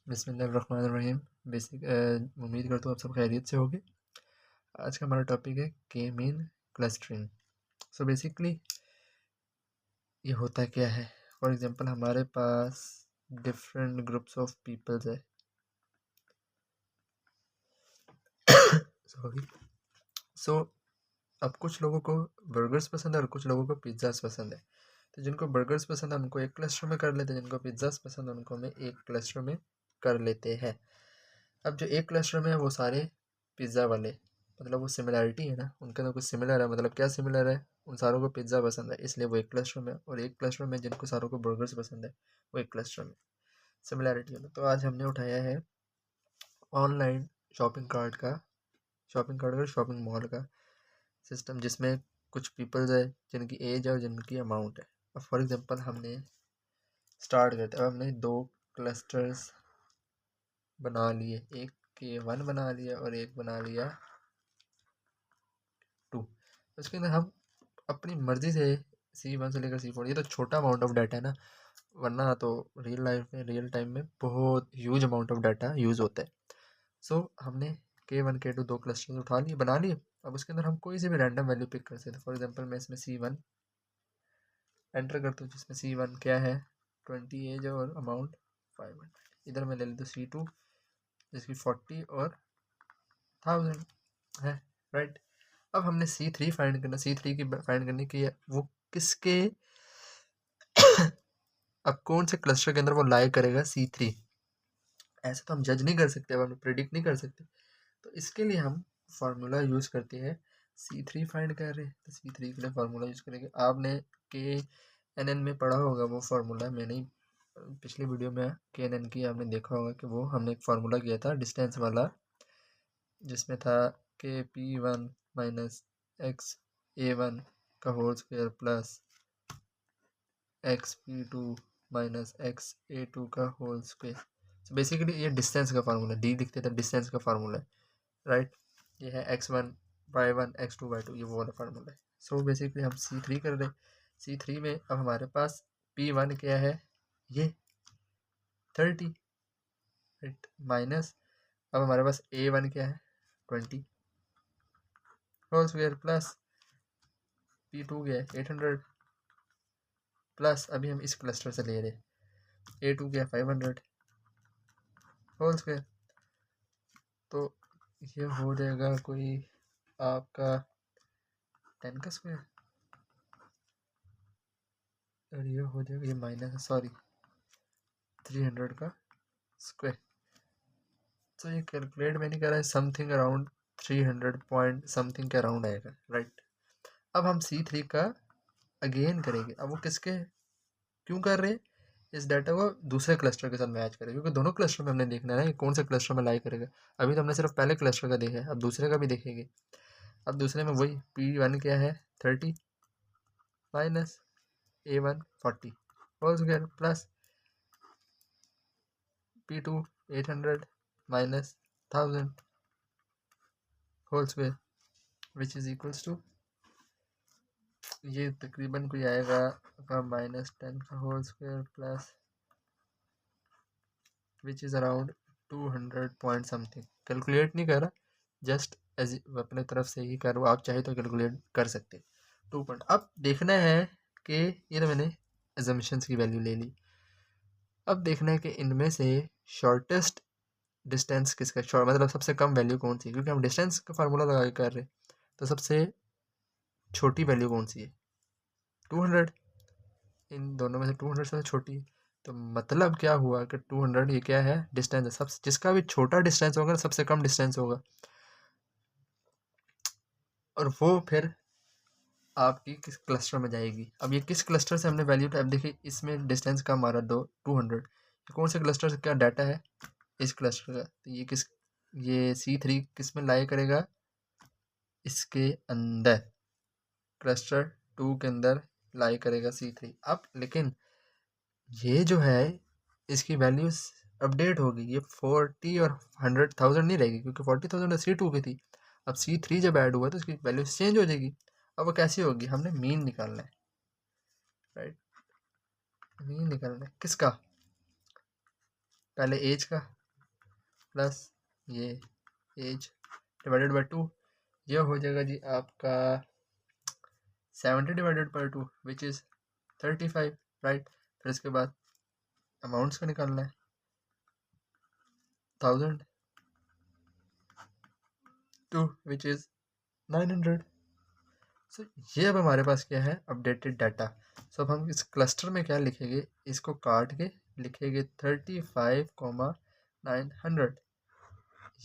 बिस्मिल्लाहिर्रहमानिर्रहीम। उम्मीद करता हूँ आप सब खैरियत से होगे। आज का हमारा टॉपिक है के मीन क्लस्टरिंग। सो बेसिकली ये होता क्या है। फॉर एग्जांपल हमारे पास डिफरेंट ग्रुप्स ऑफ पीपल्स है। सॉरी। सो अब कुछ लोगों को बर्गर्स पसंद है और कुछ लोगों को पिज़्ज़ास पसंद है। तो जिनको बर्गर्स पसंद है उनको एक क्लस्टर में कर लेते हैं, जिनको पिज़्ज़ास पसंद है उनको हम एक क्लस्टर में कर लेते हैं। अब जो एक क्लस्टर में है वो सारे पिज़्ज़ा वाले, मतलब वो सिमिलैरिटी है ना, उनके अंदर कुछ सिमिलर है। मतलब क्या सिमिलर है, उन सारों को पिज़्ज़ा पसंद है इसलिए वो एक क्लस्टर में, और एक क्लस्टर में जिनको सारों को बर्गर्स पसंद है वो एक क्लस्टर में सिमिलैरिटी है। तो आज हमने उठाया है ऑनलाइन शॉपिंग मॉल का सिस्टम, जिसमें कुछ पीपल्स है जिनकी एज है और जिनकी अमाउंट है। अब फॉर एग्जांपल हमने स्टार्ट करते हैं। अब हमने दो क्लस्टर्स बना लिए, एक K1 बना लिया और एक बना लिया 2। उसके अंदर हम अपनी मर्जी से C1 से लेकर C4, ये तो छोटा अमाउंट ऑफ डाटा है ना, वरना तो रियल लाइफ में रियल टाइम में बहुत huge amount of data use होता है। सो हमने K1 K2 दो क्लस्टर्स उठा लिए, बना लिए। अब उसके अंदर हम कोई से भी रैंडम वैल्यू पिक कर सकते हैं। फॉर एग्जांपल मैं इसमें C1 एंटर करता हूँ, जिसमें C1 क्या है 20 एज और अमाउंट 500। इधर मैं ले लेता हूँ C2 जिसकी 40 और 1000 है, राइट। अब हमने C3 फाइंड करना, C3 की फाइंड करने की है वो किसके अब कौन से क्लस्टर के अंदर वो लाई करेगा C3। ऐसे तो हम जज नहीं कर सकते, अब हम प्रिडिक्ट नहीं कर सकते। तो इसके लिए हम फार्मूला यूज़ करते हैं। C3 फाइंड कर रहे हैं तो C3 के लिए फार्मूला यूज़ करेंगे। आपने KNN में पढ़ा होगा वो फार्मूला, मैंने पिछली वीडियो में KNN की आपने देखा होगा कि वो हमने एक फार्मूला किया था डिस्टेंस वाला, जिसमें था KP1 माइनस XA1 का whole square plus XP2 minus XA2 का होल स्क्वायर। तो बेसिकली ये डिस्टेंस का फार्मूला, डी लिखते थे, डिस्टेंस का फार्मूला है, राइट। ये है x1 y1 x2 y2, ये वो वाला फार्मूला है। सो बेसिकली हम C3 कर रहे हैं। C3 में अब हमारे पास P1 क्या है, ये 30, राइट, माइनस अब हमारे पास A1 क्या है 20 होल स्क्वायर प्लस P2 क्या है 800 प्लस अभी हम इस क्लस्टर से ले रहे हैं A2 क्या है 500 होल स्क्वायर। तो ये हो जाएगा कोई आपका 10 का स्क्वायर, और ये हो जाएगा, ये माइनस सॉरी 300 का स्क्वायर। तो ये कैलकुलेट में नहीं कर रहा है, समथिंग अराउंड 300 पॉइंट समथिंग के अराउंड आएगा, राइट। अब हम C3 का अगेन करेंगे। अब वो किसके क्यों कर रहे हैं, इस डाटा को दूसरे क्लस्टर के साथ मैच करें, क्योंकि दोनों क्लस्टर में हमने देखना है ना कि कौन से क्लस्टर में लाई करेगा। अभी तो हमने सिर्फ पहले क्लस्टर का देखा है, अब दूसरे का भी देखेंगे। अब दूसरे में वही P1 क्या है 30 minus A1 40 whole square plus P2 800 minus 1000 whole square which is equals to, ये तकरीबन कोई आएगा आपका -10 का whole square plus which is around 200 point something. Calculate नहीं कर रहा, जस्ट एज अपने तरफ से ही कर रहा हूँ, आप चाहे तो कैलकुलेट कर सकते 2 पॉइंट। अब देखना है कि ये तो मैंने एजम्पशंस की वैल्यू ले ली। अब देखना है कि इनमें से शॉर्टेस्ट डिस्टेंस किसका, मतलब सबसे कम वैल्यू कौन सी है, क्योंकि हम डिस्टेंस का फार्मूला लगा के कर रहे हैं। तो सबसे छोटी वैल्यू कौन सी है 200, इन दोनों में से 200 सबसे छोटी है। तो मतलब क्या हुआ कि 200 ये क्या है डिस्टेंस है, सब जिसका भी छोटा डिस्टेंस होगा ना सबसे कम डिस्टेंस होगा, और वो फिर आपकी किस क्लस्टर में जाएगी। अब ये किस क्लस्टर से हमने वैल्यू, अब देखिए इसमें डिस्टेंस का हमारा 200, कौन से क्लस्टर से क्या डाटा है इस क्लस्टर का। तो ये किस, ये C3 किस में लाई करेगा, इसके अंदर क्लस्टर 2 के अंदर लाई करेगा C3। अब लेकिन ये जो है इसकी वैल्यूज अपडेट होगी, ये 40 और 100,000 नहीं रहेगी, क्योंकि 40,000 C2 की थी। अब C3 जब ऐड हुआ तो इसकी वैल्यूज चेंज हो जाएगी। अब वो कैसी होगी, हमने मीन निकालना है, राइट। मीन निकालना है किसका, पहले एज का, प्लस ये एज डिवाइडेड बाई 2, ये हो जाएगा जी आपका 70 divided by 2 which is 35, right. फिर इसके बाद अमाउंट्स का निकालना है 1000 2 विच इज़ 900। सो ये अब हमारे पास क्या है, अपडेटेड डाटा। सो अब हम इस क्लस्टर में क्या लिखेंगे, इसको काट के लिखेंगे 35,900।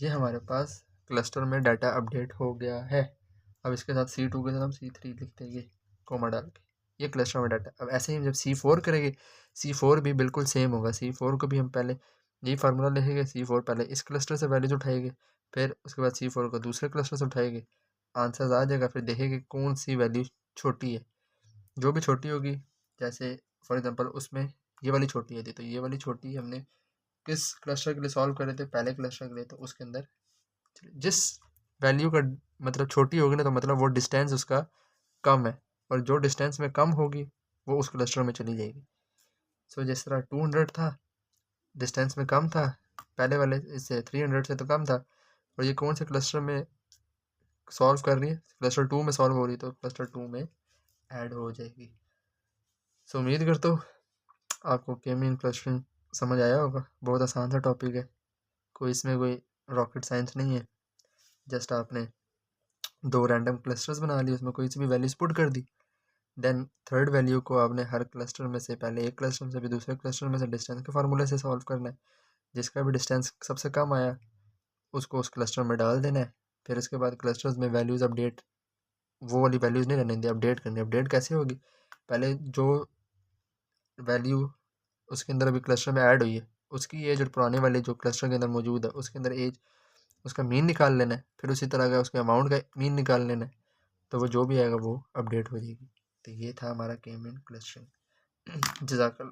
ये हमारे पास क्लस्टर में डाटा अपडेट हो गया है। अब इसके साथ C2 के साथ हम C3 लिख देंगे कोमा डाल के, ये क्लस्टर में डाटा। अब ऐसे ही हम जब C4 करेंगे, C4 भी बिल्कुल सेम होगा। C4 को भी हम पहले यही फार्मूला लिखेंगे, C4 पहले इस क्लस्टर से वैल्यूज उठाएंगे, फिर उसके बाद C4 को दूसरे क्लस्टर से उठाएंगे, आंसर्स आ जाएगा। फिर देखेंगे कौन सी वैल्यू छोटी है, जो भी छोटी होगी, जैसे फॉर एग्जांपल उसमें ये वाली छोटी है थी, तो ये वाली छोटी हमने किस क्लस्टर के लिए सॉल्व करे थे, पहले क्लस्टर के लिए, तो उसके अंदर जिस वैल्यू का मतलब छोटी होगी ना, तो मतलब वो डिस्टेंस उसका कम है, और जो डिस्टेंस में कम होगी वो उस क्लस्टर में चली जाएगी। सो जिस तरह 200 था, डिस्टेंस में कम था, पहले वाले इससे 300 से तो कम था, और ये कौन से क्लस्टर में सॉल्व कर रही है, क्लस्टर 2 में सॉल्व हो रही है, तो क्लस्टर 2 में ऐड हो जाएगी। सो उम्मीद करता हूँ आपको के मीन क्लस्टरिंग समझ आया होगा। बहुत आसान सा टॉपिक है, कोई इसमें कोई रॉकेट साइंस नहीं है। जस्ट आपने 2 रैंडम क्लस्टर्स बना लिए, उसमें कोई सी भी वैल्यूज पुट कर दी, देन थर्ड वैल्यू को आपने हर क्लस्टर में से पहले एक क्लस्टर से भी दूसरे क्लस्टर में से डिस्टेंस के फार्मूले से सॉल्व करना है। जिसका भी डिस्टेंस सबसे कम आया उसको उस क्लस्टर में डाल देना है। फिर उसके बाद क्लस्टर्स में वैल्यूज़ अपडेट, वो वाली वैल्यूज़ नहीं रहने दी, अपडेट करनी। अपडेट कैसे होगी, पहले जो वैल्यू उसके अंदर अभी क्लस्टर में ऐड हुई है उसकी एज, और पुराने वाले जो क्लस्टर के अंदर मौजूद है उसके अंदर एज, उसका मीन निकाल लेना है। फिर उसी तरह का उसके अमाउंट का मीन निकाल लेना है, तो वो जो भी आएगा वो अपडेट हो जाएगी। तो ये था हमारा के मीन क्लस्टरिंग। जज़ाकल्लाह।